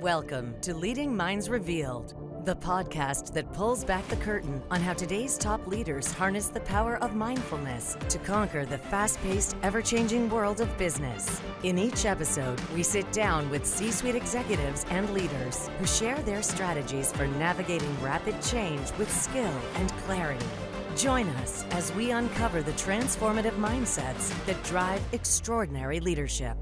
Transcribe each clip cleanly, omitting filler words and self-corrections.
Welcome to Leading Minds Revealed, the podcast that pulls back the curtain on how today's top leaders harness the power of mindfulness to conquer the fast-paced, ever-changing world of business. In each episode, we sit down with C-suite executives and leaders who share their strategies for navigating rapid change with skill and clarity. Join us as we uncover the transformative mindsets that drive extraordinary leadership.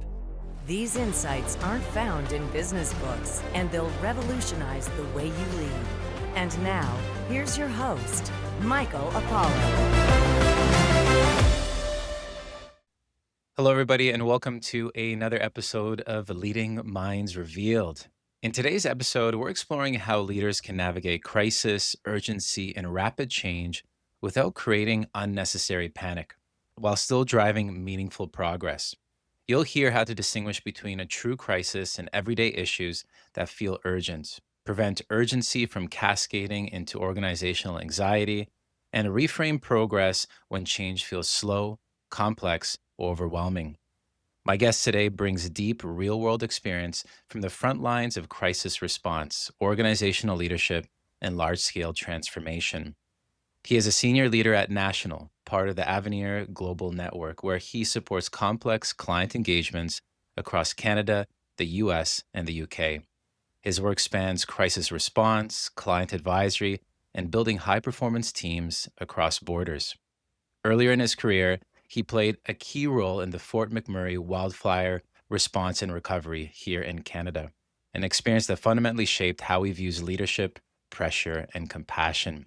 These insights aren't found in business books, and they'll revolutionize the way you lead. And now, here's your host, Michael Apollo. Hello, everybody, and welcome to another episode of Leading Minds Revealed. In today's episode, we're exploring how leaders can navigate crisis, urgency, and rapid change without creating unnecessary panic, while still driving meaningful progress. You'll hear how to distinguish between a true crisis and everyday issues that feel urgent, prevent urgency from cascading into organizational anxiety, and reframe progress when change feels slow, complex, or overwhelming. My guest today brings deep real-world experience from the front lines of crisis response, organizational leadership, and large-scale transformation. He is a senior leader at National, part of the Avenir Global Network, where he supports complex client engagements across Canada, the US, and the UK. His work spans crisis response, client advisory, and building high-performance teams across borders. Earlier in his career, he played a key role in the Fort McMurray wildfire response and recovery here in Canada, an experience that fundamentally shaped how he views leadership, pressure, and compassion.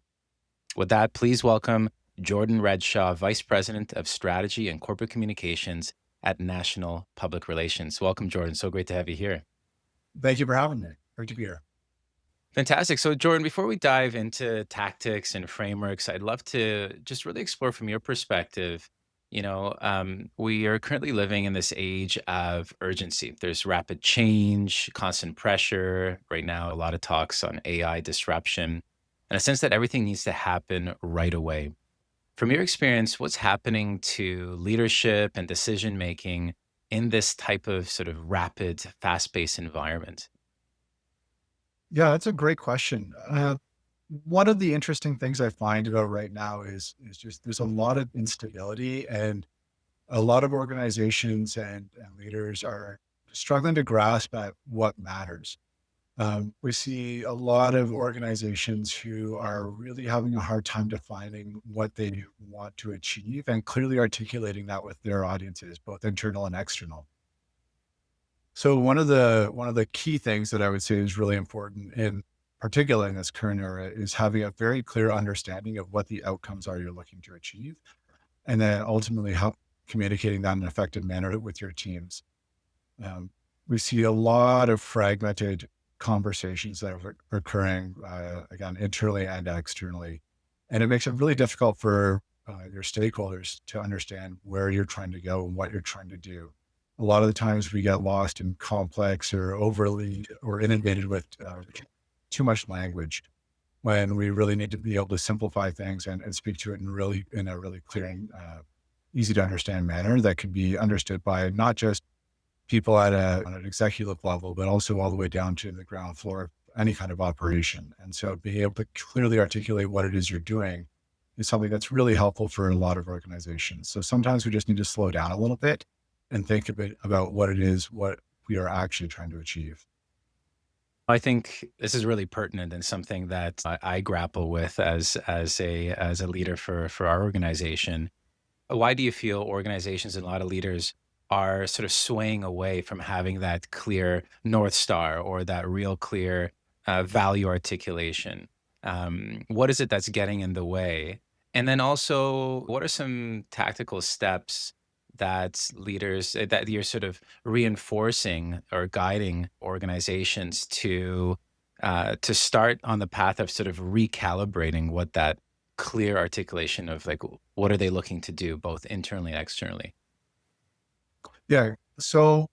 With that, please welcome Jordan Redshaw, Vice President of Strategy and Corporate Communications at National Public Relations. Welcome, Jordan. So great to have you here. Thank you for having me. Great to be here. Fantastic. So, Jordan, before we dive into tactics and frameworks, I'd love to just really explore from your perspective. We are currently living in this age of urgency. There's rapid change, constant pressure. Right now, a lot of talks on AI disruption, and a sense that everything needs to happen right away. From your experience, what's happening to leadership and decision-making in this type of sort of rapid, fast-paced environment? Yeah, that's a great question. One of the interesting things I find about right now is just there's a lot of instability, and a lot of organizations and leaders are struggling to grasp at what matters. We see a lot of organizations who are really having a hard time defining what they want to achieve and clearly articulating that with their audiences, both internal and external. So one of the key things that I would say is really important, in particular in this current era, is having a very clear understanding of what the outcomes are you're looking to achieve, and then ultimately how communicating that in an effective manner with your teams. We see a lot of fragmented conversations that are occurring, again, internally and externally. And it makes it really difficult for your stakeholders to understand where you're trying to go and what you're trying to do. A lot of the times we get lost in complex or overly or inundated with too much language, when we really need to be able to simplify things and speak to it in a really clear and easy to understand manner that can be understood by not just people on an executive level, but also all the way down to the ground floor of any kind of operation. And so being able to clearly articulate what it is you're doing is something that's really helpful for a lot of organizations. So sometimes we just need to slow down a little bit and think a bit about what it is, what we are actually trying to achieve. I think this is really pertinent and something that I grapple with as a leader for our organization. Why do you feel organizations and a lot of leaders are sort of swaying away from having that clear North Star or that real clear value articulation? What is it that's getting in the way? And then also, what are some tactical steps that leaders, that you're sort of reinforcing or guiding organizations to start on the path of sort of recalibrating what that clear articulation of, like, what are they looking to do both internally and externally? Yeah. So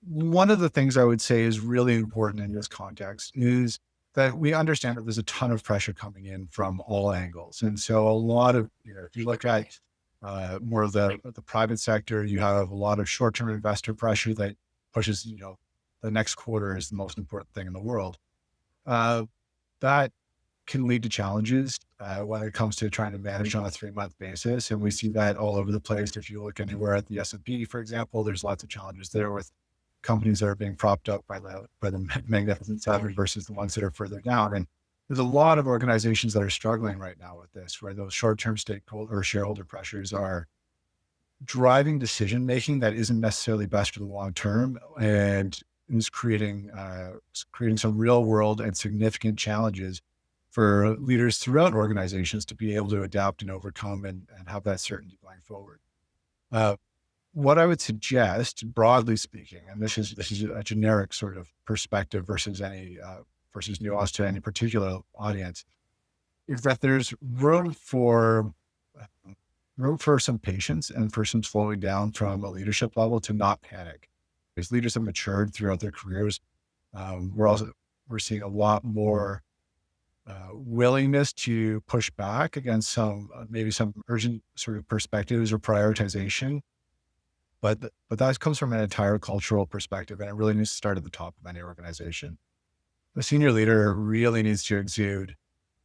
one of the things I would say is really important in this context is that we understand that there's a ton of pressure coming in from all angles. And so a lot of, if you look at more of the private sector, you have a lot of short-term investor pressure that pushes, the next quarter is the most important thing in the world. Uh, that can lead to challenges when it comes to trying to manage on a 3-month basis. And we see that all over the place. If you look anywhere at the S&P, for example, there's lots of challenges there with companies that are being propped up by the Magnificent Seven versus the ones that are further down. And there's a lot of organizations that are struggling right now with this, where those short-term stakeholder or shareholder pressures are driving decision making that isn't necessarily best for the long term, and is creating some real world and significant challenges for leaders throughout organizations to be able to adapt and overcome and have that certainty going forward. Uh, what I would suggest, broadly speaking, and this is a generic sort of perspective versus any versus nuance to any particular audience, is that there's room for some patience and for some slowing down from a leadership level to not panic. As leaders have matured throughout their careers, we're seeing a lot more willingness to push back against maybe some urgent sort of perspectives or prioritization. But that comes from an entire cultural perspective, and it really needs to start at the top of any organization. The senior leader really needs to exude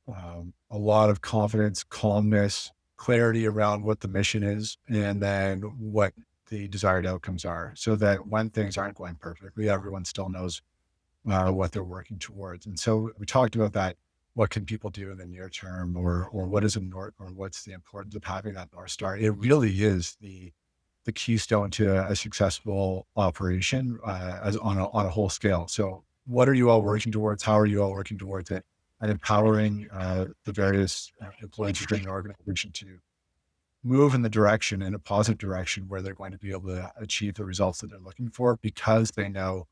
a lot of confidence, calmness, clarity around what the mission is, and then what the desired outcomes are, so that when things aren't going perfectly, everyone still knows what they're working towards. And so we talked about that. What can people do in the near term, or what is or what's the importance of having that North Star? It really is the keystone to a successful operation as on a whole scale. So what are you all working towards? How are you all working towards it? And empowering the various employees within the organization to move in a positive direction where they're going to be able to achieve the results that they're looking for, because they know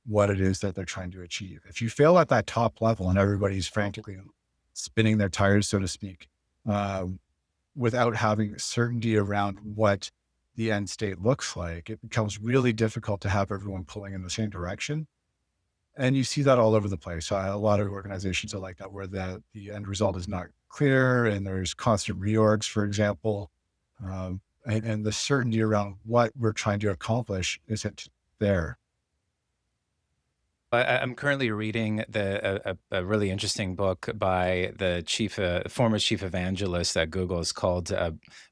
what it is that they're trying to achieve. If you fail at that top level and everybody's frantically spinning their tires, so to speak, without having certainty around what the end state looks like, it becomes really difficult to have everyone pulling in the same direction. And you see that all over the place. A lot of organizations are like that, where the end result is not clear, and there's constant reorgs, for example. And the certainty around what we're trying to accomplish isn't there. I'm currently reading a really interesting book by the former chief evangelist at Google. It's called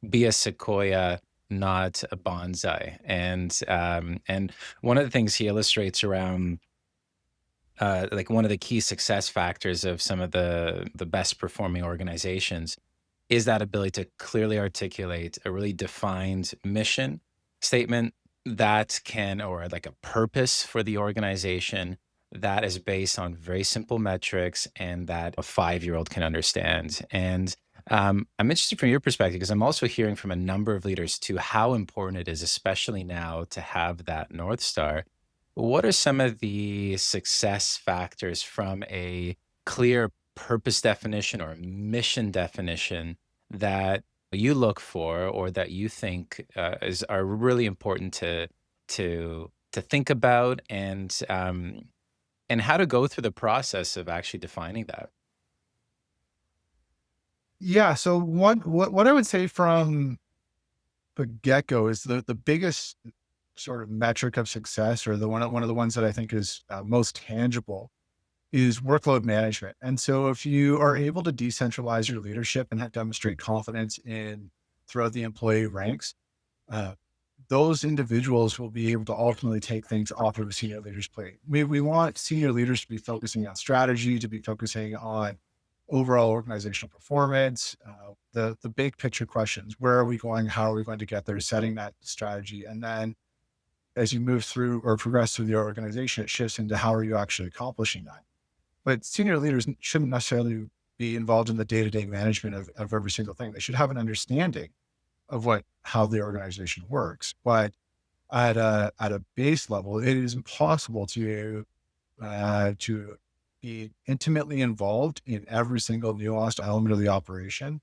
"Be a Sequoia, Not a Bonsai," and one of the things he illustrates around like one of the key success factors of some of the best performing organizations is that ability to clearly articulate a really defined mission statement that can, or like a purpose for the organization that is based on very simple metrics and that a 5-year-old can understand. And I'm interested from your perspective, because I'm also hearing from a number of leaders too how important it is, especially now, to have that North Star. What are some of the success factors from a clear purpose definition or mission definition that you look for, or that you think are really important to think about, and how to go through the process of actually defining that? Yeah. So what I would say from the get-go is the biggest sort of metric of success, or one of the ones that I think is most tangible, is workload management. And so if you are able to decentralize your leadership and demonstrate confidence throughout the employee ranks, uh, those individuals will be able to ultimately take things off of a senior leader's plate. We want senior leaders to be focusing on strategy, to be focusing on overall organizational performance, the big picture questions: where are we going? How are we going to get there? Setting that strategy. And then as you move through or progress through the organization, it shifts into how are you actually accomplishing that? But senior leaders shouldn't necessarily be involved in the day-to-day management of every single thing. They should have an understanding of how the organization works. But at a base level, it is impossible to be intimately involved in every single nuanced element of the operation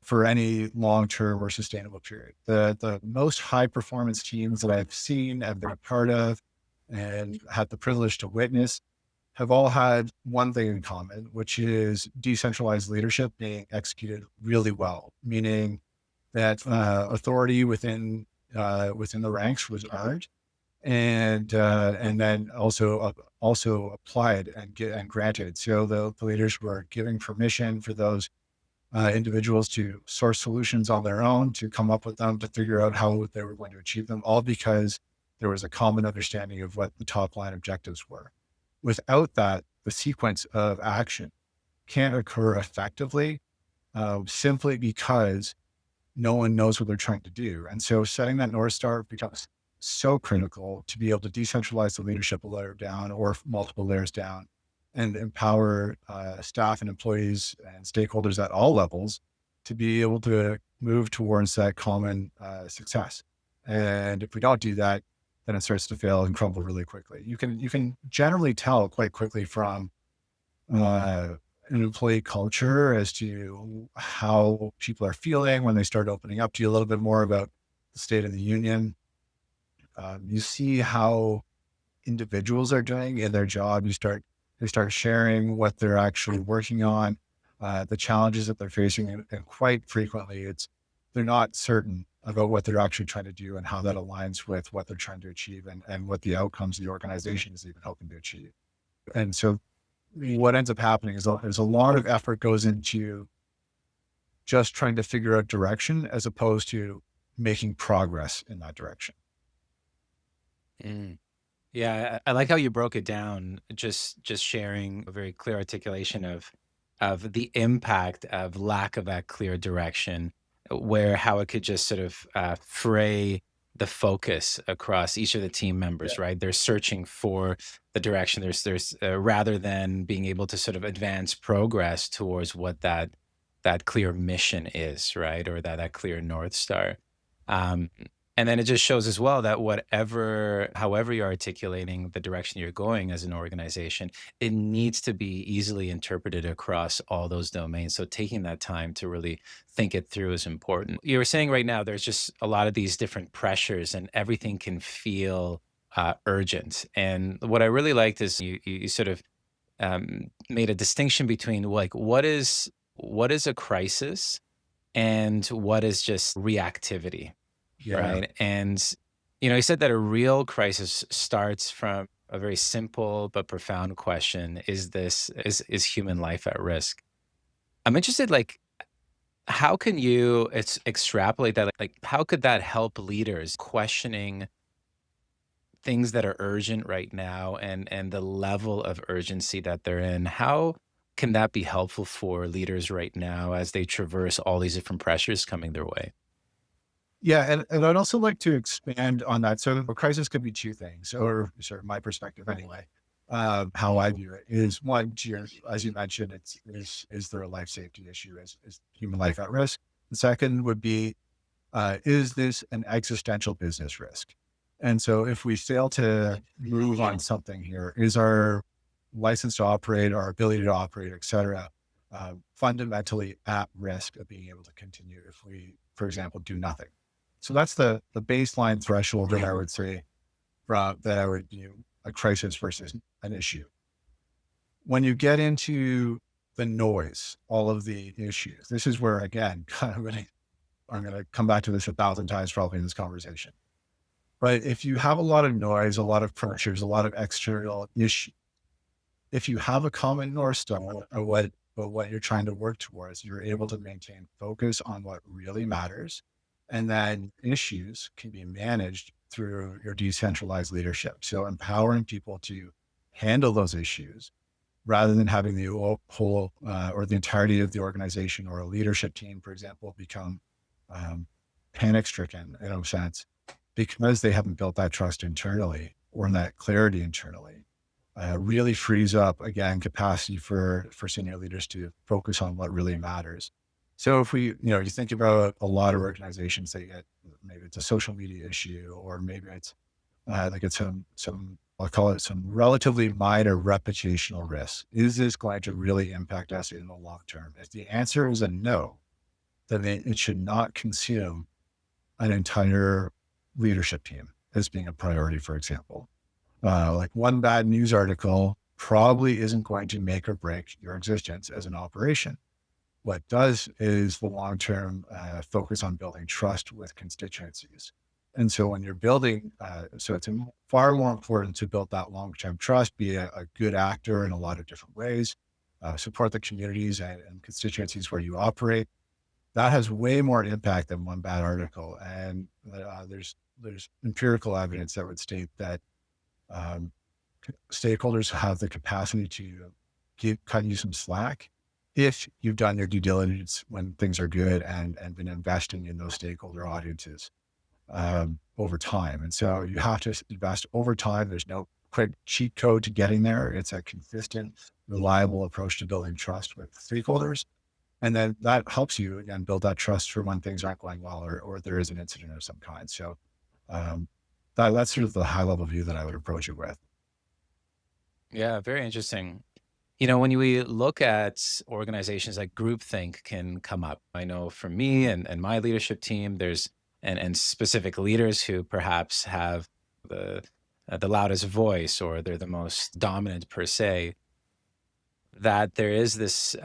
for any long-term or sustainable period. The most high performance teams that I've seen and been a part of and had the privilege to witness have all had one thing in common, which is decentralized leadership being executed really well, meaning that authority within the ranks was earned, and then also applied and granted. So the leaders were giving permission for those individuals to source solutions on their own, to come up with them, to figure out how they were going to achieve them, all because there was a common understanding of what the top line objectives were. Without that, the sequence of action can't occur effectively, simply because no one knows what they're trying to do. And so setting that North Star becomes so critical to be able to decentralize the leadership a layer down or multiple layers down and empower staff and employees and stakeholders at all levels to be able to move towards that common success. And if we don't do that, then it starts to fail and crumble really quickly. You can generally tell quite quickly from uh, an employee culture as to how people are feeling when they start opening up to you a little bit more about the state of the union. You see how individuals are doing in their job. They start sharing what they're actually working on, the challenges that they're facing, and quite frequently, they're not certain about what they're actually trying to do and how that aligns with what they're trying to achieve and what the outcomes the organization is even hoping to achieve. And so, what ends up happening is there's a lot of effort goes into just trying to figure out direction as opposed to making progress in that direction. Mm. Yeah, I like how you broke it down, just sharing a very clear articulation of the impact of lack of that clear direction, where how it could just sort of fray the focus across each of the team Yeah. members, right? They're searching for the direction. There's rather than being able to sort of advance progress towards what that clear mission is, right? Or that clear North Star. Um, and then it just shows as well that however you're articulating the direction you're going as an organization, it needs to be easily interpreted across all those domains. So taking that time to really think it through is important. You were saying right now, there's just a lot of these different pressures and everything can feel urgent. And what I really liked is you sort of made a distinction between like what is a crisis and what is just reactivity, Yeah. right? And you said that a real crisis starts from a very simple but profound question: is human life at risk? I'm interested, like, how can you extrapolate that? Like, how could that help leaders questioning things that are urgent right now and the level of urgency that they're in? How can that be helpful for leaders right now as they traverse all these different pressures coming their way? Yeah, and I'd also like to expand on that. So a crisis could be two things, or sort of my perspective anyway. How I view it is one, as you mentioned, is there a life safety issue? Is human life at risk? The second would be, is this an existential business risk? And so if we fail to move on something here, is our license to operate, our ability to operate, et cetera, fundamentally at risk of being able to continue if we, for example, do nothing? So that's the baseline threshold that I would say that I would view a crisis versus an issue. When you get into the noise, all of the issues, this is where again, I'm going to come back to this 1,000 times probably in this conversation. But if you have a lot of noise, a lot of pressures, a lot of external issues, if you have a common North Star or what you're trying to work towards, you're able to maintain focus on what really matters. And then issues can be managed through your decentralized leadership. So empowering people to handle those issues rather than having the whole or the entirety of the organization or a leadership team, for example, become um, panic stricken in a sense because they haven't built that trust internally or that clarity internally. Really frees up again capacity for senior leaders to focus on what really matters. So if you think about a lot of organizations, they get maybe it's a social media issue, or maybe it's like it's some I'll call it some relatively minor reputational risk. Is this going to really impact us in the long term? If the answer is a no, then it should not consume an entire leadership team as being a priority, for example. Like one bad news article probably isn't going to make or break your existence as an operation. What does is the long-term focus on building trust with constituencies. And so when you're building, so it's far more important to build that long-term trust, be a good actor in a lot of different ways, support the communities and constituencies where you operate. That has way more impact than one bad article. And there's empirical evidence that would state that um, stakeholders have the capacity to cut you some slack if you've done your due diligence when things are good and been investing in those stakeholder audiences over time. And so you have to invest over time. There's no quick cheat code to getting there. It's a consistent, reliable approach to building trust with stakeholders. And then that helps you again build that trust for when things aren't going well or there is an incident of some kind. So um, that's sort of the high level view that I would approach it with. Yeah, very interesting. When we look at organizations, like groupthink can come up. I know for me and my leadership team, there's and specific leaders who perhaps have the loudest voice, or they're the most dominant per se, that there is this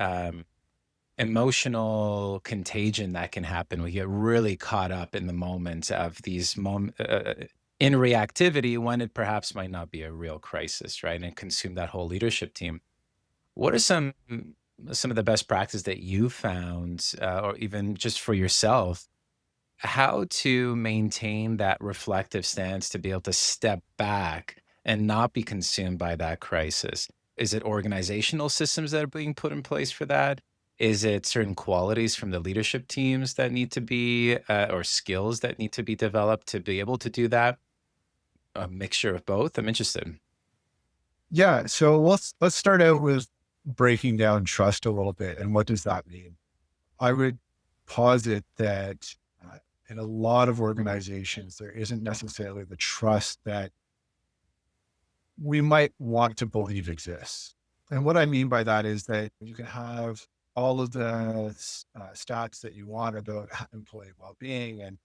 emotional contagion that can happen. We get really caught up in the moment of these in reactivity when it perhaps might not be a real crisis, right? And consume that whole leadership team. What are some of the best practices that you found, or even just for yourself, how to maintain that reflective stance to be able to step back and not be consumed by that crisis? Is it organizational systems that are being put in place for that? Is it certain qualities from the leadership teams that need to be, or skills that need to be developed to be able to do that? A mixture of both? I'm interested. Yeah. So let's start out with breaking down trust a little bit. And what does that mean? I would posit that in a lot of organizations, there isn't necessarily the trust that we might want to believe exists. And what I mean by that is that you can have all of the stats that you want about employee well-being and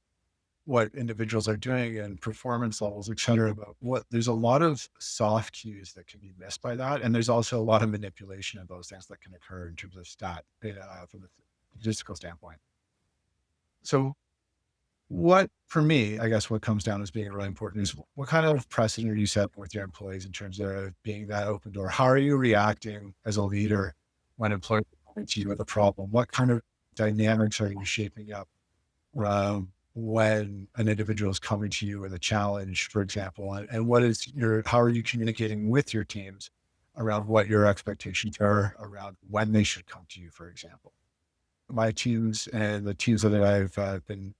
what individuals are doing and performance levels, et cetera. But there's a lot of soft cues that can be missed by that. And there's also a lot of manipulation of those things that can occur in terms of from a statistical standpoint. So for me, I guess what comes down as being really important is what kind of precedent are you setting with your employees in terms of being that open door? How are you reacting as a leader when employees come to you with a problem? What kind of dynamics are you shaping up when an individual is coming to you with a challenge, for example? And how are you communicating with your teams around what your expectations are around when they should come to you, for example? My teams and the teams that I've been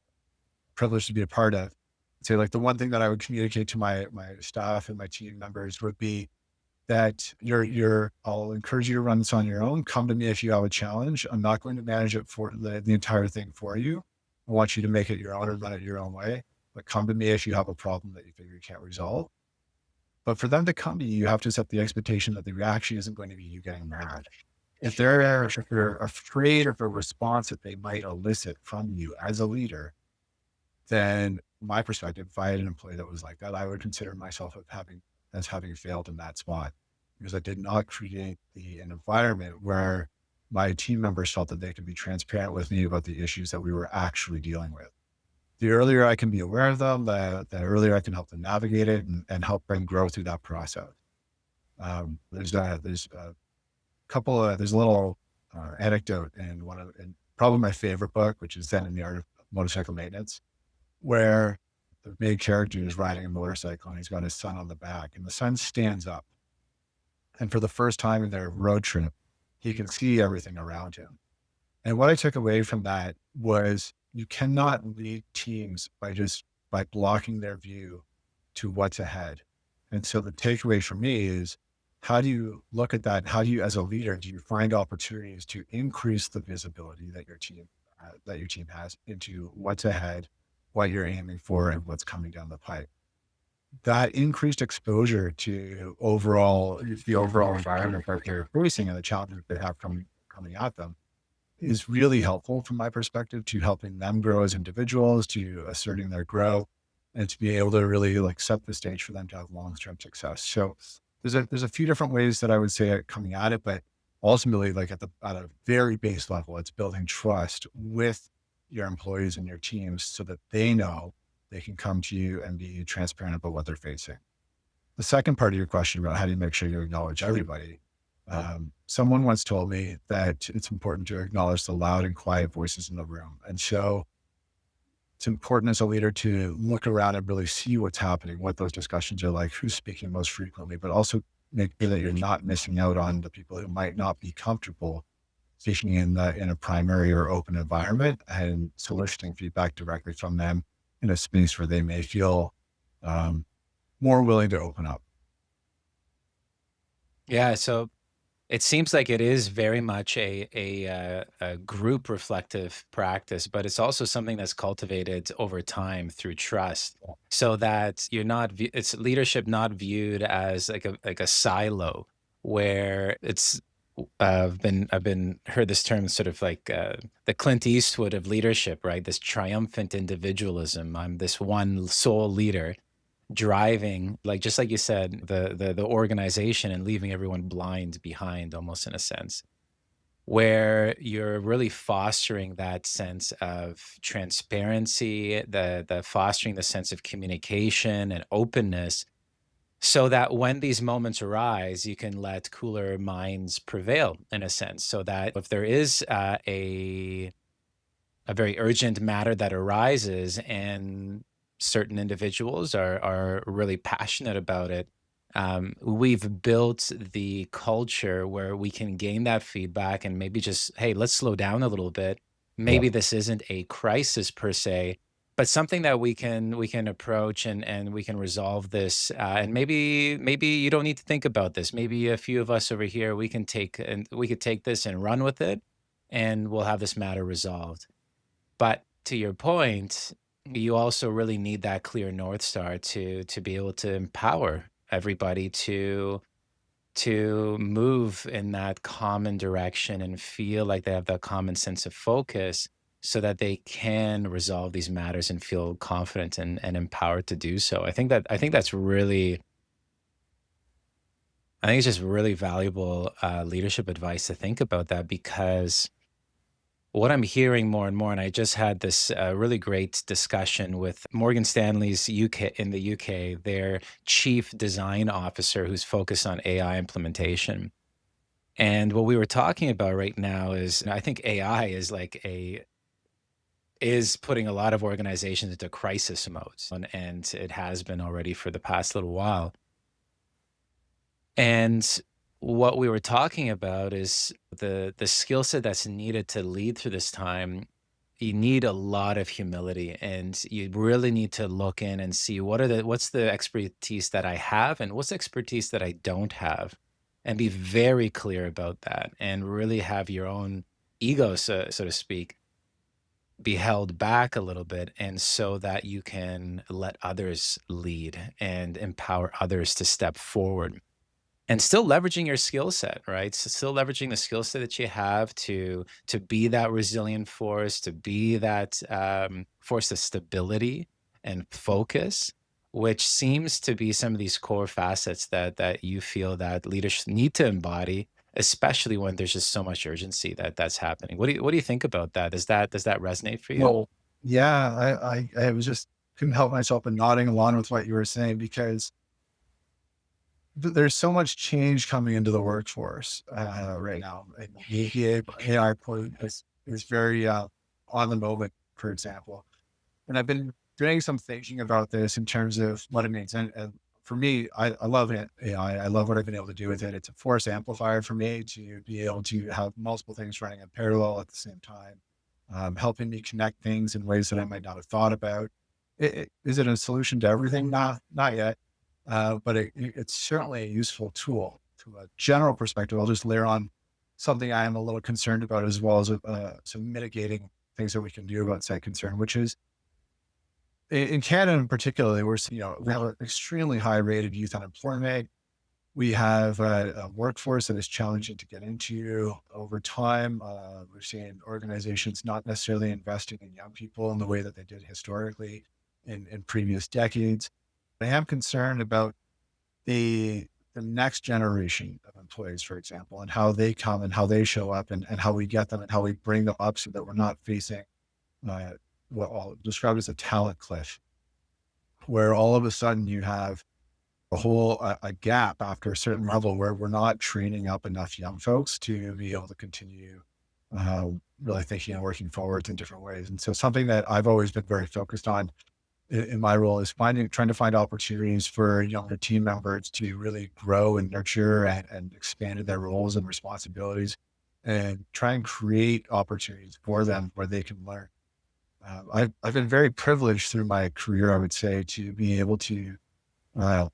privileged to be a part of. So like the one thing that I would communicate to my staff and my team members would be that I'll encourage you to run this on your own. Come to me if you have a challenge. I'm not going to manage it for the entire thing for you. I want you to make it your own and run it your own way. But come to me if you have a problem that you figure you can't resolve. But for them to come to you, you have to set the expectation that the reaction isn't going to be you getting mad. If they're afraid of a response that they might elicit from you as a leader, then my perspective, if I had an employee that was like that, I would consider myself as having failed in that spot, because I did not create an environment where my team members felt that they could be transparent with me about the issues that we were actually dealing with. The earlier I can be aware of them, the earlier I can help them navigate it and help them grow through that process. There's a there's a little anecdote in probably my favorite book, which is Zen and the Art of Motorcycle Maintenance, where the main character is riding a motorcycle and he's got his son on the back, and the son stands up. And for the first time in their road trip, he can see everything around him. And what I took away from that was you cannot lead teams by blocking their view to what's ahead. And so the takeaway for me is, how do you look at that? How do you, as a leader, do you find opportunities to increase the visibility that your team has into what's ahead, what you're aiming for, and what's coming down the pipe? That increased exposure to the overall environment that they're facing and the challenges they have coming at them is really helpful from my perspective to helping them grow as individuals, to asserting their growth, and to be able to really like set the stage for them to have long-term success. So there's a few different ways that I would say coming at it, but ultimately, like at a very base level, it's building trust with your employees and your teams so that they know they can come to you and be transparent about what they're facing. The second part of your question about how do you make sure you acknowledge everybody, someone once told me that it's important to acknowledge the loud and quiet voices in the room. And so it's important as a leader to look around and really see what's happening, what those discussions are like, who's speaking most frequently, but also make sure that you're not missing out on the people who might not be comfortable speaking in a primary or open environment, and soliciting feedback directly from them in a space where they may feel um, more willing to open up. Yeah, so it seems like it is very much a group reflective practice, but it's also something that's cultivated over time through trust, so that you're not it's leadership not viewed as like a silo where it's I've been heard this term sort of like the Clint Eastwood of leadership, right? This triumphant individualism. I'm this one sole leader driving, like just like you said, the organization, and leaving everyone blind behind, almost in a sense, where you're really fostering that sense of transparency, the fostering the sense of communication and openness, so that when these moments arise, you can let cooler minds prevail, in a sense, so that if there is a very urgent matter that arises and certain individuals are really passionate about it, we've built the culture where we can gain that feedback and maybe just, hey, let's slow down a little bit. Yeah. Maybe this isn't a crisis per se, but something that we can approach, and we can resolve this. And maybe you don't need to think about this. Maybe a few of us over here, we could take this and run with it, and we'll have this matter resolved. But to your point, you also really need that clear North Star to be able to empower everybody to move in that common direction and feel like they have that common sense of focus, so that they can resolve these matters and feel confident and empowered to do so. I think it's just really valuable leadership advice to think about that, because what I'm hearing more and more, and I just had this really great discussion with Morgan Stanley's UK in the UK, their chief design officer who's focused on AI implementation. And what we were talking about right now is, I think AI is putting a lot of organizations into crisis modes, and it has been already for the past little while. And what we were talking about is the skill set that's needed to lead through this time. You need a lot of humility, and you really need to look in and see what's the expertise that I have, and what's the expertise that I don't have, and be very clear about that, and really have your own ego, so to speak, be held back a little bit, and so that you can let others lead and empower others to step forward, and still leveraging your skill set, right? So still leveraging the skill set that you have to be that resilient force, to be that force of stability and focus, which seems to be some of these core facets that you feel that leaders need to embody, especially when there's just so much urgency that's happening. What do you think about that? Does that resonate for you? Well, yeah, I was just couldn't help myself but nodding along with what you were saying, because there's so much change coming into the workforce right now. And the AI point is very on the moment, for example. And I've been doing some thinking about this in terms of what it means. And for me, I love AI. I love what I've been able to do with it. It's a force amplifier for me to be able to have multiple things running in parallel at the same time, helping me connect things in ways that I might not have thought about. Is it a solution to everything? Not yet. But it's certainly a useful tool. To a general perspective, I'll just layer on something I am a little concerned about, as well as some mitigating things that we can do about said concern, which is in Canada in particular, we have an extremely high rate of youth unemployment. We have a workforce that is challenging to get into over time. We're seeing organizations not necessarily investing in young people in the way that they did historically in previous decades. I am concerned about the next generation of employees, for example, and how they come and how they show up, and how we get them and how we bring them up, so that we're not facing what I'll describe as a talent cliff. where all of a sudden you have a gap after a certain level where we're not training up enough young folks to be able to continue uh, really thinking and working forwards in different ways. And so something that I've always been very focused on in my role is trying to find opportunities for younger team members to really grow and nurture and expand in their roles and responsibilities, and try and create opportunities for them where they can learn. I've been very privileged through my career, I would say, to be able to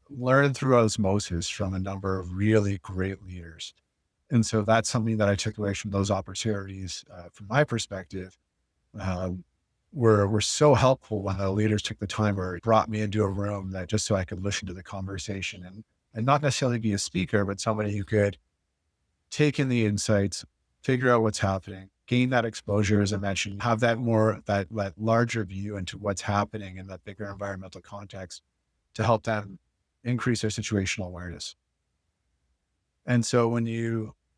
learn through osmosis from a number of really great leaders. And so that's something that I took away from those opportunities, from my perspective, um, were so helpful when the leaders took the time or brought me into a room that just so I could listen to the conversation and not necessarily be a speaker, but somebody who could take in the insights, figure out what's happening, gain that exposure, as I mentioned, have that larger view into what's happening in that bigger environmental context to help them increase their situational awareness. And so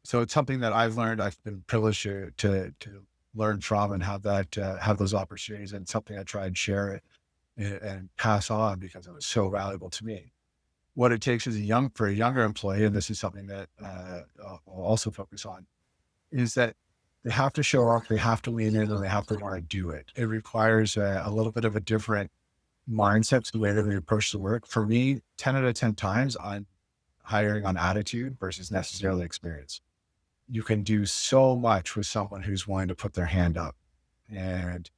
so it's something that I've learned, I've been privileged to learn from and have those opportunities, and something I try and share it and pass on because it was so valuable to me. What it takes for a younger employee, and this is something that I'll also focus on, is that they have to show up, they have to lean in, and they have to want to do it. It requires a little bit of a different mindset to the way that we approach the work. For me, 10 out of 10 times, I'm hiring on attitude versus necessarily experience. You can do so much with someone who's willing to put their hand up and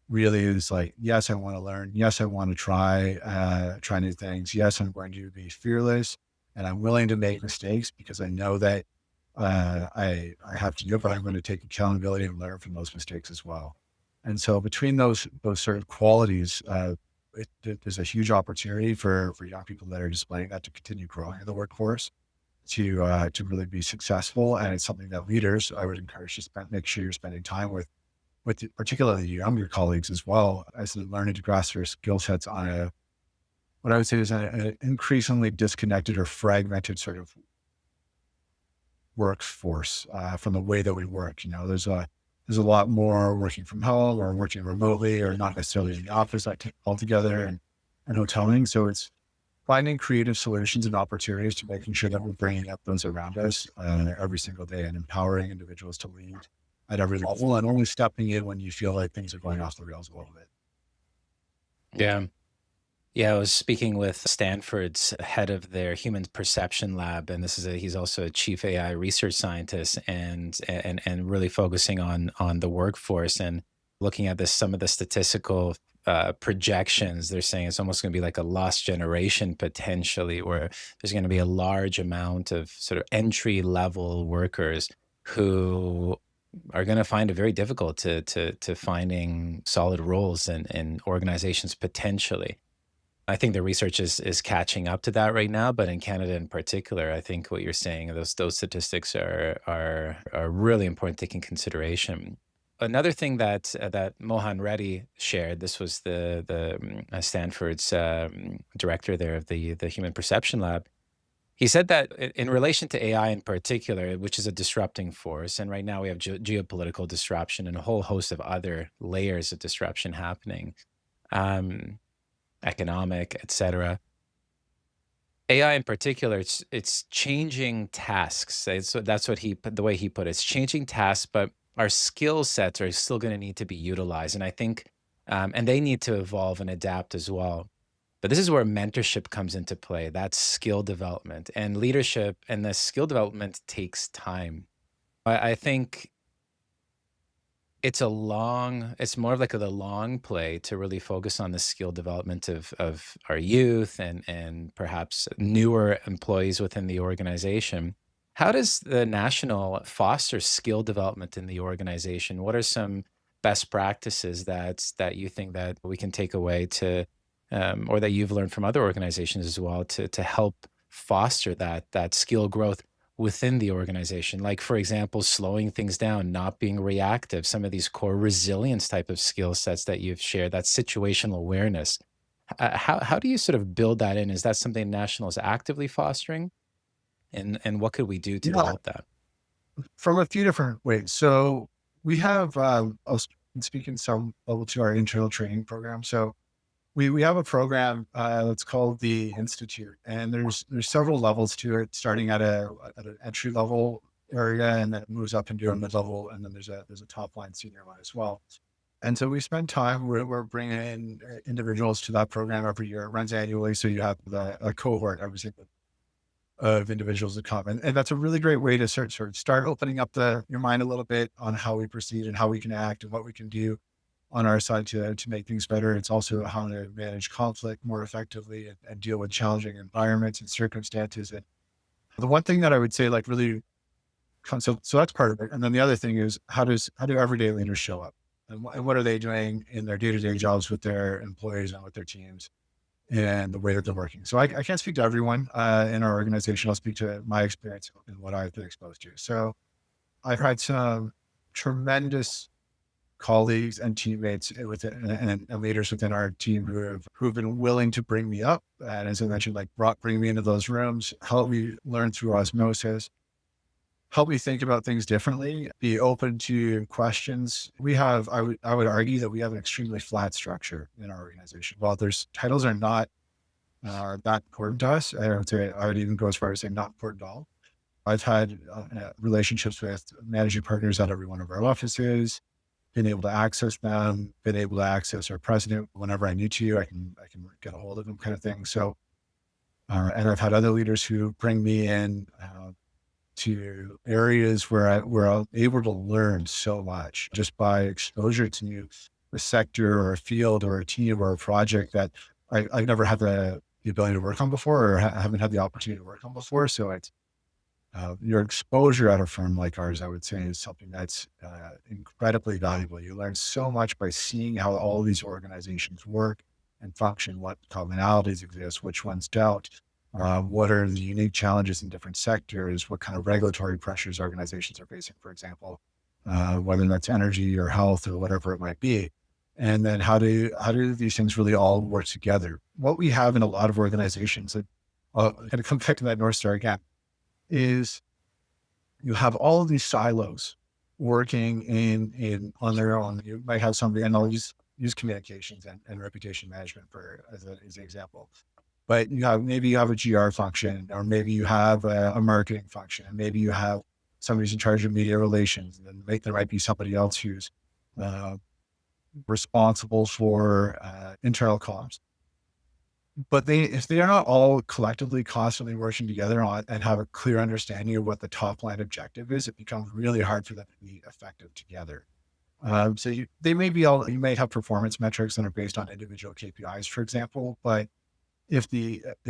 really is like, yes, I want to learn. Yes, I want to try new things. Yes, I'm going to be fearless, and I'm willing to make mistakes because I know that I have to do it, but I'm going to take accountability and learn from those mistakes as well. And so between those sort of qualities, there's a huge opportunity for young people that are displaying that to continue growing in the workforce, to really be successful. And it's something that leaders, I would encourage you to make sure you're spending time with particularly younger colleagues as well, as they're learning to grasp their skill sets on what I would say is an increasingly disconnected or fragmented sort of workforce, from the way that we work. There's a lot more working from home or working remotely or not necessarily in the office, like altogether, and hoteling. So it's finding creative solutions and opportunities to making sure that we're bringing up those around us every single day, and empowering individuals to lead at every level, and only stepping in when you feel like things are going off the rails a little bit. Yeah. Yeah, I was speaking with Stanford's head of their human perception lab, and he's also a chief AI research scientist, and really focusing on the workforce and looking at some of the statistical projections. They're saying it's almost going to be like a lost generation potentially, where there's going to be a large amount of sort of entry level workers who are going to find it very difficult to finding solid roles in organizations potentially. I think the research is catching up to that right now, but in Canada in particular, I think what you're saying, those statistics are really important to take in consideration. Another thing that Mohan Reddy shared, this was the Stanford's director there of the Human Perception Lab. He said that in relation to AI in particular, which is a disrupting force, and right now we have geopolitical disruption and a whole host of other layers of disruption happening. Um, Economic, etc. AI in particular, it's changing tasks. That's the way he put it. It's changing tasks, but our skill sets are still going to need to be utilized, and I think, and they need to evolve and adapt as well. But this is where mentorship comes into play. That's skill development and leadership, and the skill development takes time. I think it's more of like the long play to really focus on the skill development of our youth and perhaps newer employees within the organization. How does the national foster skill development in the organization? What are some best practices that you think that we can take away or that you've learned from other organizations as well to help foster that skill growth within the organization? Like, for example, slowing things down, not being reactive, some of these core resilience type of skill sets that you've shared, that situational awareness. How do you sort of build that in? Is that something National is actively fostering? And what could we do to Yeah, develop that? from a few different ways. So we have, I was speaking some level to our internal training program. So We have a program that's called the Institute, and there's several levels to it, starting at an entry level area, and then it moves up into a mid level, and then there's a top line senior one as well. And so we spend time. We're bringing in individuals to that program every year. It runs annually, so you have a cohort every single of individuals that come, and that's a really great way to start opening up your mind a little bit on how we proceed and how we can act and what we can do on our side to make things better. It's also how to manage conflict more effectively and deal with challenging environments and circumstances. And the one thing that I would say, like really, so that's part of it. And then the other thing is how do everyday leaders show up, and what are they doing in their day to day jobs with their employees and with their teams and the way that they're working. So I can't speak to everyone in our organization. I'll speak to my experience and what I've been exposed to. So I've had some tremendous colleagues and teammates and leaders within our team who've been willing to bring me up. And as I mentioned, like bring me into those rooms, help me learn through osmosis, help me think about things differently, be open to questions. I would argue that we have an extremely flat structure in our organization. While titles are not that important to us, I would even go as far as saying not important at all. I've had relationships with managing partners at every one of our offices, been able to access them, been able to access our president whenever I need to. I can get a hold of them, kind of thing. So, and I've had other leaders who bring me in to areas where I'm able to learn so much just by exposure to a sector or a field or a team or a project that I've never had the ability to work on before, or haven't had the opportunity to work on before. So it's your exposure at a firm like ours, I would say, is something that's incredibly valuable. You learn so much by seeing how all these organizations work and function, what commonalities exist, which ones don't, what are the unique challenges in different sectors, what kind of regulatory pressures organizations are facing, for example, whether that's energy or health or whatever it might be. And then how do these things really all work together? What we have in a lot of organizations, and kind of come back to that North Star again, is you have all of these silos working in on their own. You might have somebody, and I'll use communications and reputation management as an example. But maybe you have a GR function, or maybe you have a marketing function, and maybe you have somebody who's in charge of media relations, and then there might be somebody else who's responsible for internal comms. But if they are not all collectively constantly working together on and have a clear understanding of what the top line objective is, it becomes really hard for them to be effective together. So you might have performance metrics that are based on individual KPIs, for example, but if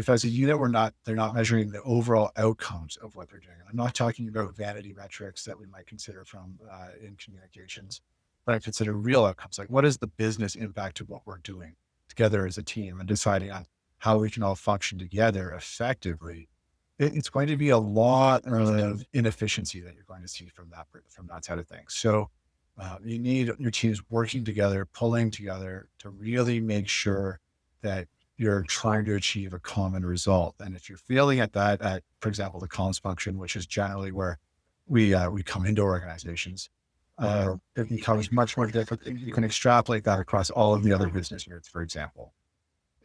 as a unit they're not measuring the overall outcomes of what they're doing. I'm not talking about vanity metrics that we might consider from in communications, but I consider real outcomes. Like, what is the business impact of what we're doing together as a team, and deciding on how we can all function together effectively. It's going to be a lot of inefficiency that you're going to see from that side of things. So you need your teams working together, pulling together to really make sure that you're trying to achieve a common result. And if you're failing at that, for example, the comms function, which is generally where we come into organizations, it becomes much more difficult. You can extrapolate that across all of the other business units, for example.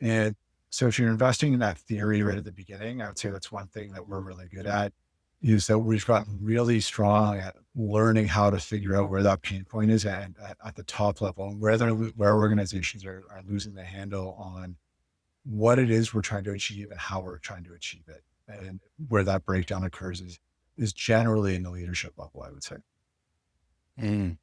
And so if you're investing in that theory right at the beginning, I would say that's one thing that we're really good at, is that we've gotten really strong at learning how to figure out where that pain point is at the top level, and where organizations are losing the handle on what it is we're trying to achieve and how we're trying to achieve it. And where that breakdown occurs is generally in the leadership level, I would say. Mm.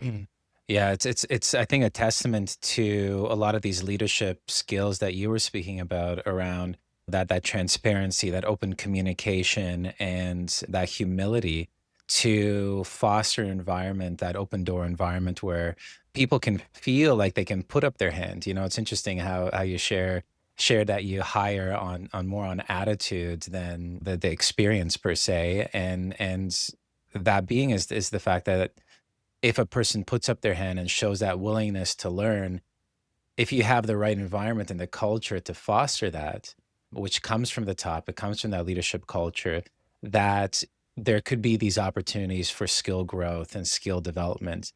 Mm. Yeah, it's I think a testament to a lot of these leadership skills that you were speaking about around that transparency, that open communication, and that humility to foster an environment, that open door environment where people can feel like they can put up their hand. It's interesting how you share that you hire on more on attitude than the experience per se, and that being is the fact that if a person puts up their hand and shows that willingness to learn, if you have the right environment and the culture to foster that, which comes from the top, it comes from that leadership culture, that there could be these opportunities for skill growth and skill development.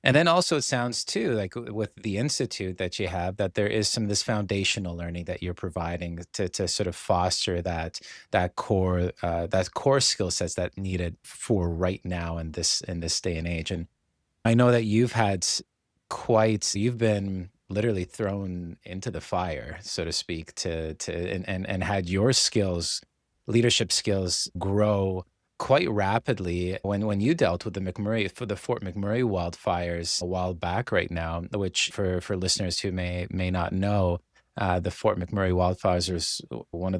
And then also it sounds too like with the institute that you have that there is some of this foundational learning that you're providing to sort of foster that core skill sets that needed for right now in this day and age. And I know that you've been literally thrown into the fire, so to speak, and had your skills, leadership skills grow quite rapidly when you dealt with the Fort McMurray wildfires a while back right now, which for listeners who may not know, the Fort McMurray wildfires was one of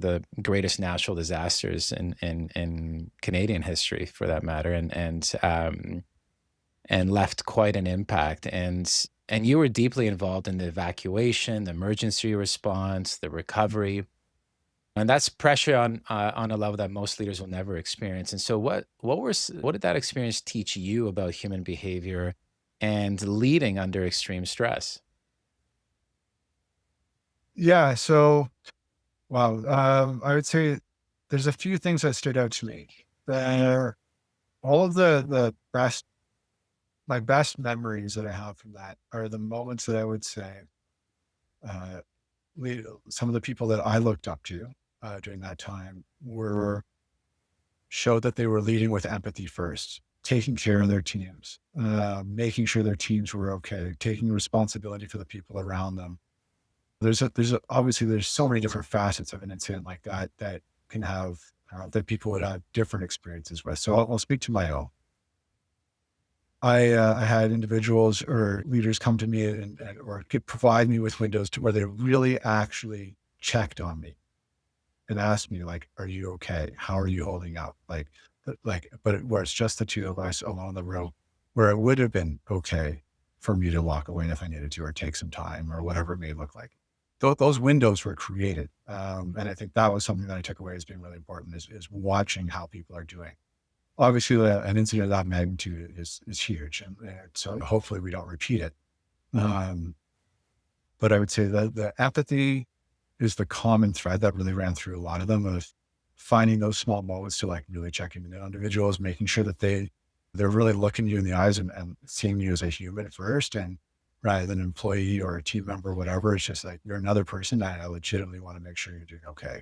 the greatest natural disasters in Canadian history, for that matter, and left quite an impact. And you were deeply involved in the evacuation, the emergency response, the recovery, and that's pressure on a level that most leaders will never experience. And so, what did that experience teach you about human behavior and leading under extreme stress? Yeah. So, wow. I would say there's a few things that stood out to me. There, all of my best memories that I have from that are the moments that I would say, uh, some of the people that I looked up to during that time were showed that they were leading with empathy first, taking care of their teams, making sure their teams were okay, taking responsibility for the people around them. Obviously there's so many different facets of an incident like that that can have that people would have different experiences with. So I'll speak to my own. I had individuals or leaders come to me or provide me with windows to where they really actually checked on me and asked me like, "Are you okay? How are you holding up?" Where it's just the two of us alone in the room, where it would have been okay for me to walk away if I needed to, or take some time, or whatever it may look like. Those windows were created, and I think that was something that I took away as being really important is watching how people are doing. Obviously, an incident of that magnitude is huge, and so hopefully we don't repeat it. Um, but I would say that the empathy is the common thread that really ran through a lot of them, of finding those small moments to like really checking in on individuals, making sure that they're really looking you in the eyes and seeing you as a human first, and rather than an employee or a team member, whatever. It's just like you're another person, and I legitimately want to make sure you're doing okay.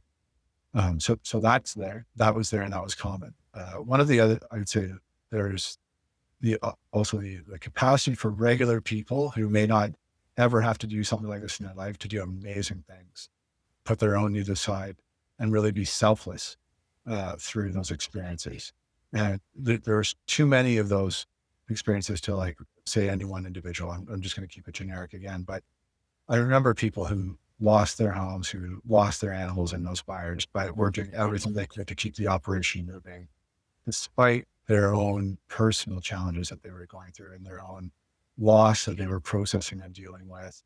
So that's there. That was there, and that was common. One of the other, I would say, there's also the capacity for regular people who may not ever have to do something like this in their life to do amazing things, put their own needs aside, and really be selfless through those experiences. And there's too many of those experiences to like say any one individual. I'm just going to keep it generic again, but I remember people who lost their homes, who lost their animals in those fires, but were doing everything they could to keep the operation moving, despite their own personal challenges that they were going through and their own loss that they were processing and dealing with,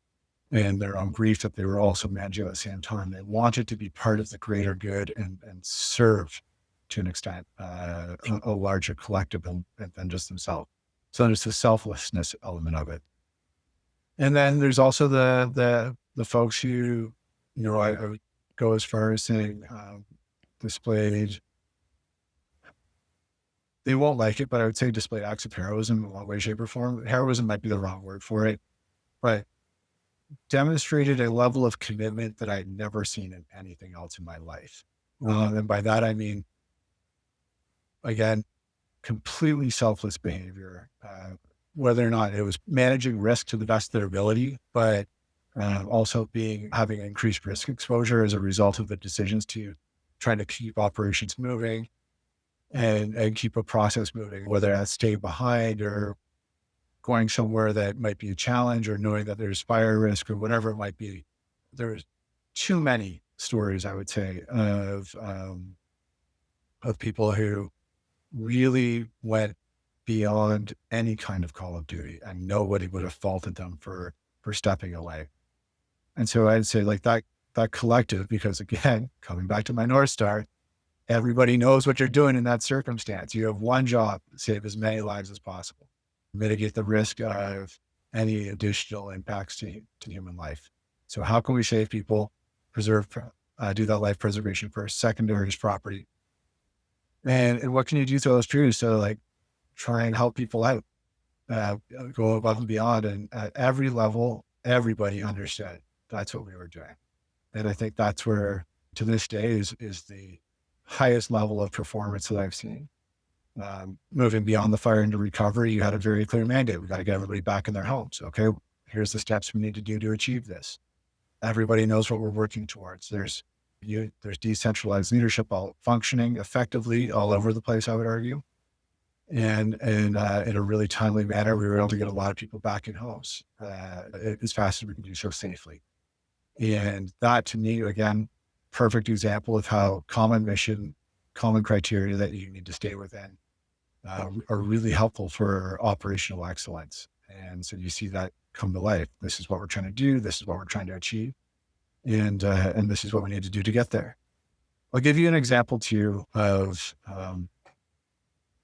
and their own grief that they were also managing at the same time. They wanted to be part of the greater good and serve to an extent a larger collective than just themselves. So there's the selflessness element of it. And then there's also the folks who, I would go as far as saying, displayed, they won't like it, but I would say displayed acts of heroism in one way, shape, or form. Heroism might be the wrong word for it, but demonstrated a level of commitment that I'd never seen in anything else in my life. And by that, I mean, again, completely selfless behavior, whether or not it was managing risk to the best of their ability, but also having increased risk exposure as a result of the decisions to trying to keep operations moving and keep a process moving, whether that's stay behind or going somewhere that might be a challenge, or knowing that there's fire risk or whatever it might be. There's too many stories, I would say, of people who really went beyond any kind of call of duty, and nobody would have faulted them for stepping away. And so I'd say like that collective, because again, coming back to my North Star, everybody knows what you're doing in that circumstance. You have one job: save as many lives as possible, mitigate the risk of any additional impacts to human life. So how can we save people, do that life preservation first? Secondary is property. And what can you do to those crews to like try and help people out? go above and beyond. And at every level, everybody understood that's what we were doing. And I think that's where, to this day, is the highest level of performance that I've seen. Moving beyond the fire into recovery, you had a very clear mandate. We got to get everybody back in their homes. Okay, here's the steps we need to do to achieve this. Everybody knows what we're working towards. There's decentralized leadership all functioning effectively all over the place, I would argue. And in a really timely manner, we were able to get a lot of people back in homes as fast as we can do so safely. And that, to me, again, perfect example of how common mission, common criteria that you need to stay within are really helpful for operational excellence. And so you see that come to life. This is what we're trying to do. This is what we're trying to achieve. And this is what we need to do to get there. I'll give you an example too of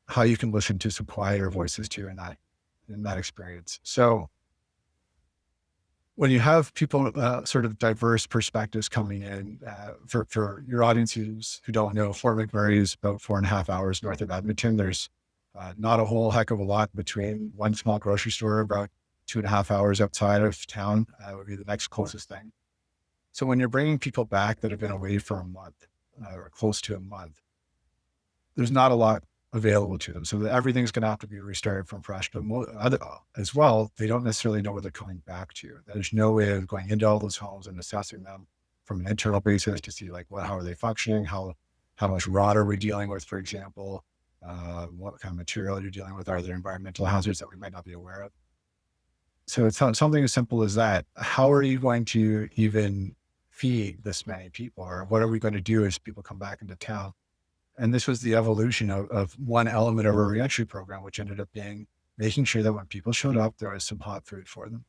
how you can listen to some quieter voices too in that experience. So when you have people, sort of diverse perspectives coming in, for your audiences who don't know, Fort McMurray is about 4.5 hours north of Edmonton. There's not a whole heck of a lot between. One small grocery store about 2.5 hours outside of town would be the next closest thing. So when you're bringing people back that have been away for a month or close to a month, there's not a lot available to them. So everything's going to have to be restarted from fresh. But as well, they don't necessarily know what they're coming back to. There's no way of going into all those homes and assessing them from an internal basis to see like, how are they functioning? How much rot are we dealing with, for example? What kind of material you're dealing with? Are there environmental hazards that we might not be aware of? So it's something as simple as that. How are you going to even feed this many people? Or what are we going to do as people come back into town? And this was the evolution of one element of our reentry program, which ended up being making sure that when people showed up, there was some hot food for them.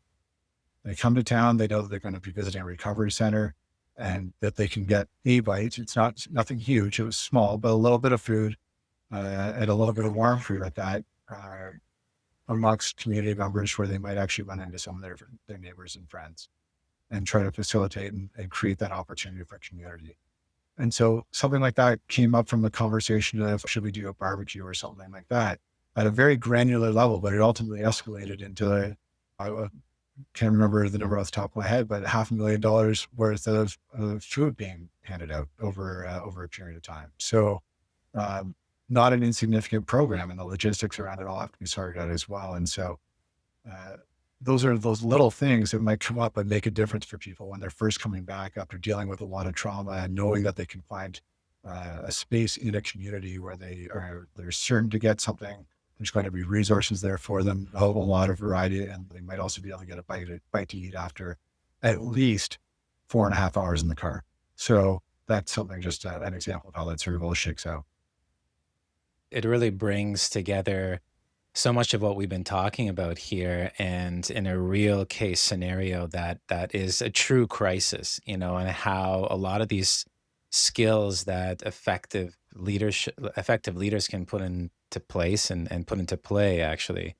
They come to town, they know that they're going to be visiting a recovery center and that they can get a bite. It's nothing huge. It was small, but a little bit of food and a little bit of warm food at that amongst community members where they might actually run into some of their neighbors and friends and try to facilitate and create that opportunity for community. And so something like that came up from the conversation of, should we do a barbecue or something like that at a very granular level, but it ultimately escalated into I can't remember the number off the top of my head, but $500,000 worth of food being handed out over a period of time. So not an insignificant program, and the logistics around it all have to be sorted out as well. And so those are those little things that might come up and make a difference for people when they're first coming back after dealing with a lot of trauma and knowing that they can find a space in a community where they're certain to get something. There's going to be resources there for them, a whole lot of variety, and they might also be able to get a bite to eat after at least 4.5 hours in the car. So that's something, just an example of how that sort of all shakes out. It really brings together so much of what we've been talking about here, and in a real case scenario that is a true crisis, and how a lot of these skills that effective leaders can put into place and put into play, actually,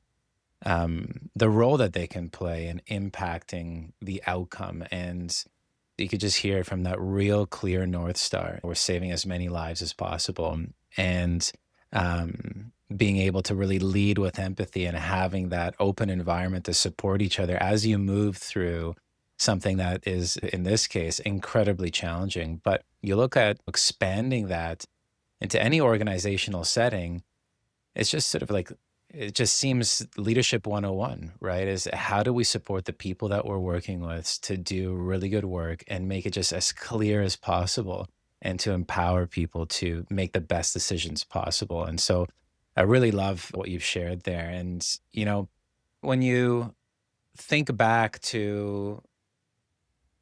the role that they can play in impacting the outcome. And you could just hear it from that real clear North Star. We're saving as many lives as possible. And being able to really lead with empathy and having that open environment to support each other as you move through something that is, in this case, incredibly challenging. But you look at expanding that into any organizational setting, it's just sort of like, it just seems leadership 101, right? Is how do we support the people that we're working with to do really good work and make it just as clear as possible, and to empower people to make the best decisions possible. And so I really love what you've shared there. And, when you think back to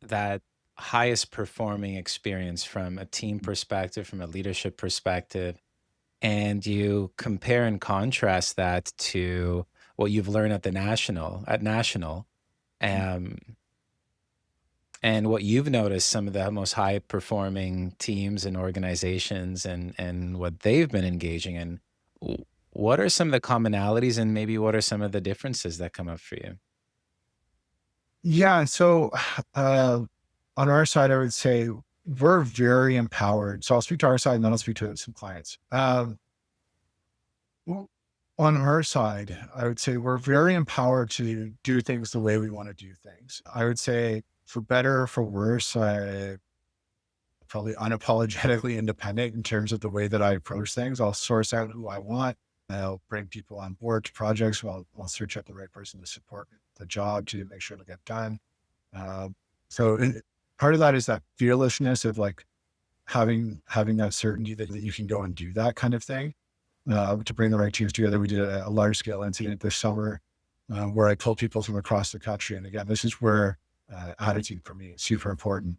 that highest performing experience from a team perspective, from a leadership perspective, and you compare and contrast that to what you've learned at national, um, and what you've noticed some of the most high performing teams and organizations and what they've been engaging in, what are some of the commonalities, and maybe what are some of the differences that come up for you? Yeah. So on our side, I would say we're very empowered. So I'll speak to our side and then I'll speak to some clients. On our side, I would say we're very empowered to do things the way we want to do things. I would say for better or for worse, I probably unapologetically independent in terms of the way that I approach things. I'll source out who I want. I'll bring people on board to projects. I'll search out the right person to support the job to make sure it'll get done. Um, so part of that is that fearlessness of like having that certainty that you can go and do that kind of thing. To bring the right teams together. We did a large scale incident this summer where I pulled people from across the country. And again, this is where attitude for me is super important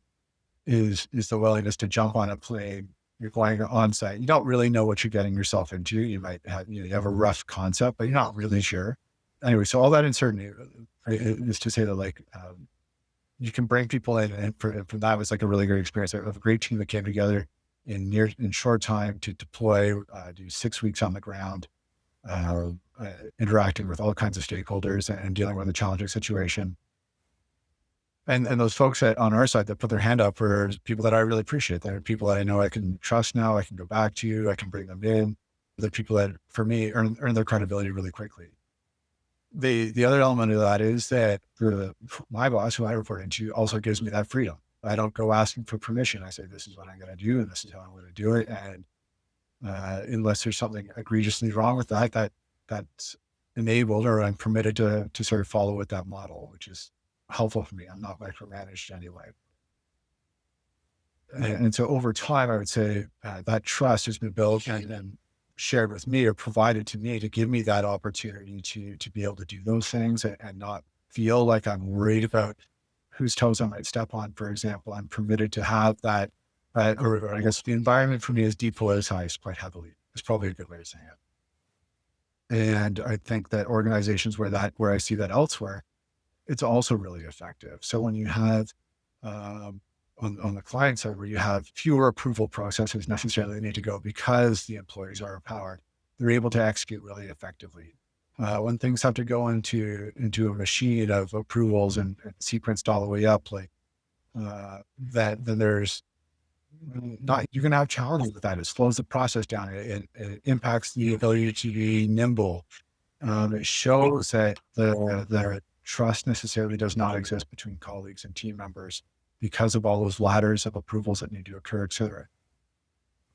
is the willingness to jump on a plane. You're going on site. You don't really know what you're getting yourself into. You might have, you have a rough concept, but you're not really sure. Anyway, so all that uncertainty is to say that like, you can bring people in, and from that was like a really great experience. I have a great team that came together in short time to deploy, do 6 weeks on the ground, uh, interacting with all kinds of stakeholders and dealing with a challenging situation. And those folks that on our side that put their hand up were people that I really appreciate. They're people that I know I can trust now. I can go back to. I can bring them in. The people that for me earn their credibility really quickly. The other element of that is that my boss, who I report into, also gives me that freedom. I don't go asking for permission. I say, this is what I'm going to do, and this is how I'm going to do it. And unless there's something egregiously wrong with that's enabled, or I'm permitted to sort of follow with that model, which is helpful for me. I'm not micromanaged anyway. And so over time, I would say that trust has been built and shared with me or provided to me to give me that opportunity to be able to do those things and not feel like I'm worried about whose toes I might step on. For example, I'm permitted to have that, or I guess the environment for me is depoliticized quite heavily. It's probably a good way of saying it. And I think that organizations where I see that elsewhere, it's also really effective. So when you have, on the client side, where you have fewer approval processes necessarily need to go because the employees are empowered, they're able to execute really effectively. When things have to go into a machine of approvals and sequenced all the way up, like then there's not, you're going to have challenges with that. It slows the process down. It impacts the ability to be nimble. It shows that the trust necessarily does not exist between colleagues and team members because of all those ladders of approvals that need to occur, et cetera.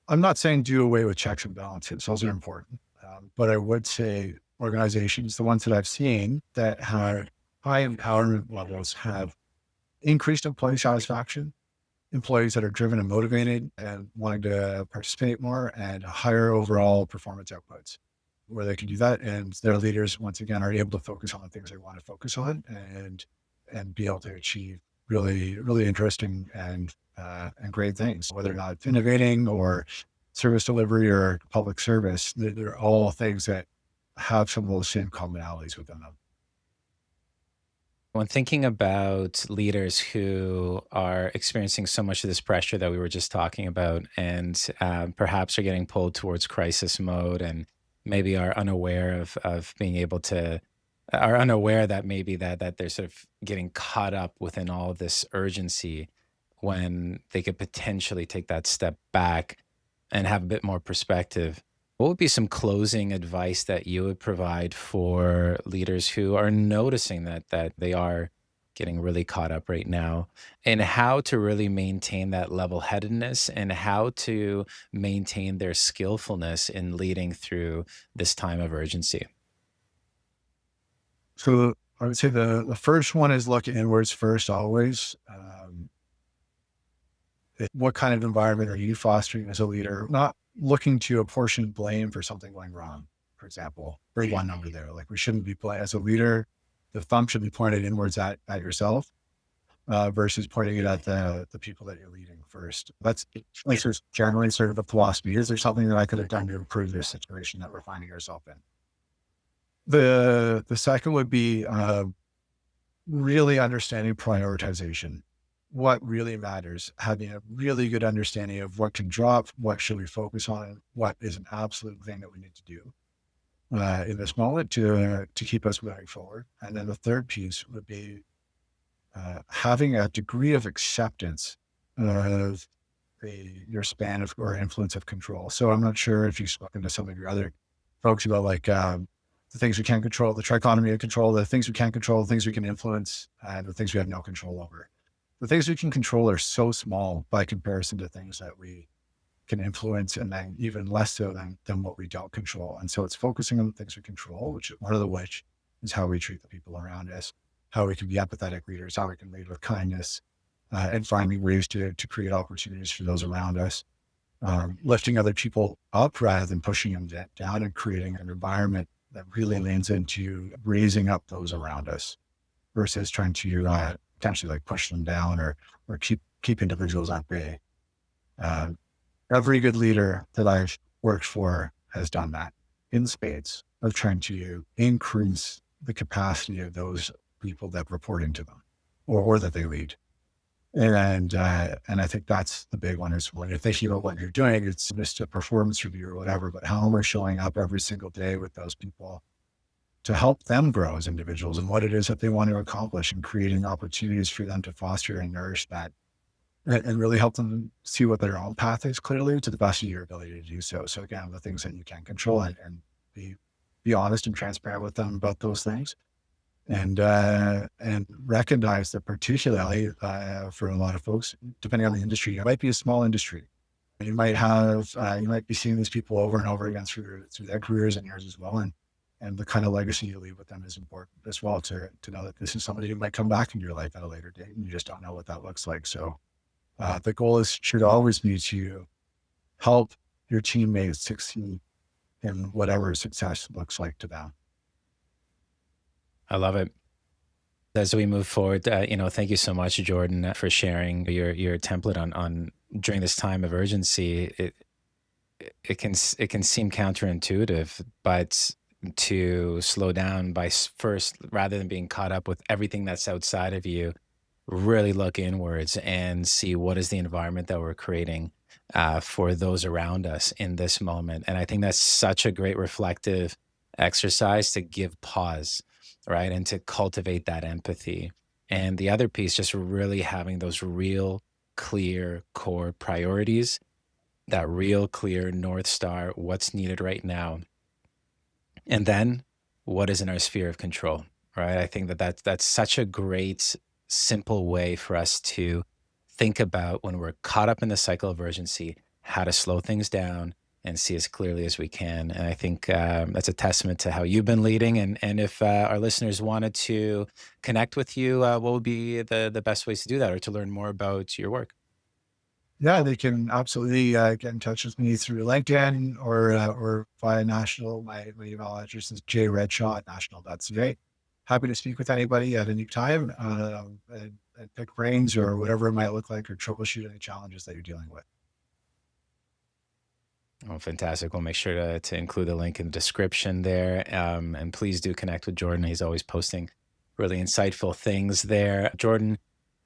I'm not saying do away with checks and balances. Those are important. But I would say organizations, the ones that I've seen that have high empowerment levels, have increased employee satisfaction, employees that are driven and motivated and wanting to participate more, and higher overall performance outputs where they can do that. And their leaders, once again, are able to focus on the things they want to focus on and be able to achieve really, really interesting and great things, whether or not it's innovating or service delivery or public service. They're all things that have some of those same commonalities within them. When thinking about leaders who are experiencing so much of this pressure that we were just talking about, and perhaps are getting pulled towards crisis mode, and maybe are unaware of being able to, are unaware that maybe that they're sort of getting caught up within all of this urgency, when they could potentially take that step back and have a bit more perspective. What would be some closing advice that you would provide for leaders who are noticing that they are getting really caught up right now, and how to really maintain that level-headedness, and how to maintain their skillfulness in leading through this time of urgency? So I would say the first one is look inwards first, always. What kind of environment are you fostering as a leader? Not looking to apportion blame for something going wrong, for example. Bring one number there. Like, we shouldn't be as a leader, the thumb should be pointed inwards at yourself, versus pointing it at the people that you're leading first. That's like there's generally sort of a philosophy. Is there something that I could have done to improve this situation that we're finding ourselves in? The second would be really understanding prioritization. What really matters, having a really good understanding of what can drop, what should we focus on, what is an absolute thing that we need to do in this moment to keep us moving forward. And then the third piece would be having a degree of acceptance of your span of or influence of control. So I'm not sure if you've spoken to some of your other folks about like the things we can't control, the trichotomy of control, the things we can't control, the things we can influence, and the things we have no control over. The things we can control are so small by comparison to things that we can influence, and then even less so than what we don't control. And so it's focusing on the things we control, which one of which is how we treat the people around us, how we can be empathetic leaders, how we can lead with kindness, and finding ways to create opportunities for those around us, lifting other people up rather than pushing them down, and creating an environment that really leans into raising up those around us versus trying to potentially like push them down or keep individuals at bay. Every good leader that I've worked for has done that in spades, of trying to increase the capacity of those people that report into them or that they lead. And I think that's the big one, is when you're thinking about what you're doing, it's just a performance review or whatever, but how we're showing up every single day with those people to help them grow as individuals and what it is that they want to accomplish, and creating opportunities for them to foster and nourish that, and really help them see what their own path is clearly to the best of your ability to do so. So again, the things that you can control, and be honest and transparent with them about those things. And recognize that particularly for a lot of folks, depending on the industry, it might be a small industry. You might be seeing these people over and over again through their careers and yours as well. And the kind of legacy you leave with them is important as well, to know that this is somebody who might come back in your life at a later date, and you just don't know what that looks like. So the goal should always be to help your teammates succeed in whatever success looks like to them. I love it. As we move forward, thank you so much, Jordan, for sharing your template on during this time of urgency. It can seem counterintuitive, but to slow down by first, rather than being caught up with everything that's outside of you, really look inwards and see what is the environment that we're creating for those around us in this moment. And I think that's such a great reflective exercise to give pause, right? And to cultivate that empathy. And the other piece, just really having those real clear core priorities, that real clear North Star, what's needed right now. And then what is in our sphere of control, right? I think that's such a great, simple way for us to think about when we're caught up in the cycle of urgency, how to slow things down and see as clearly as we can. And I think that's a testament to how you've been leading. And if our listeners wanted to connect with you, what would be the best ways to do that, or to learn more about your work? Yeah, they can absolutely get in touch with me through LinkedIn or via National. My email address is jredshaw@national.ca. Happy to speak with anybody at any time and pick brains or whatever it might look like, or troubleshoot any challenges that you're dealing with. Oh, fantastic. We'll make sure to include the link in the description there. And please do connect with Jordan. He's always posting really insightful things there. Jordan,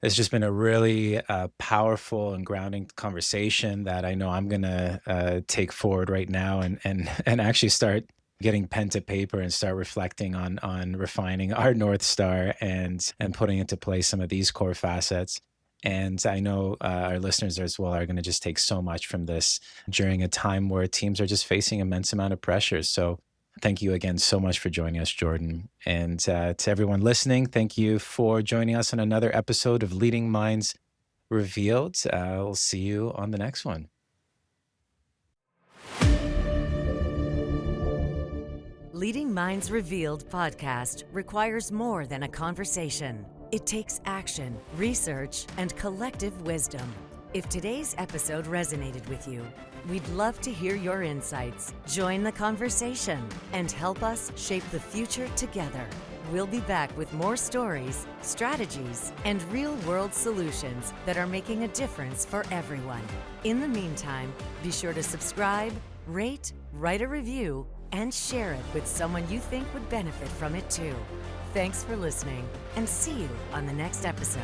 it's just been a really powerful and grounding conversation that I know I'm going to take forward right now and actually start getting pen to paper and start reflecting on refining our North Star and putting into place some of these core facets. And I know our listeners as well are going to just take so much from this during a time where teams are just facing immense amount of pressure. So thank you again so much for joining us, Jordan. And to everyone listening, thank you for joining us on another episode of Leading Minds Revealed. We'll see you on the next one. Leading Minds Revealed podcast requires more than a conversation. It takes action, research, and collective wisdom. If today's episode resonated with you, we'd love to hear your insights. Join the conversation and help us shape the future together. We'll be back with more stories, strategies, and real-world solutions that are making a difference for everyone. In the meantime, be sure to subscribe, rate, write a review, and share it with someone you think would benefit from it too. Thanks for listening, and see you on the next episode.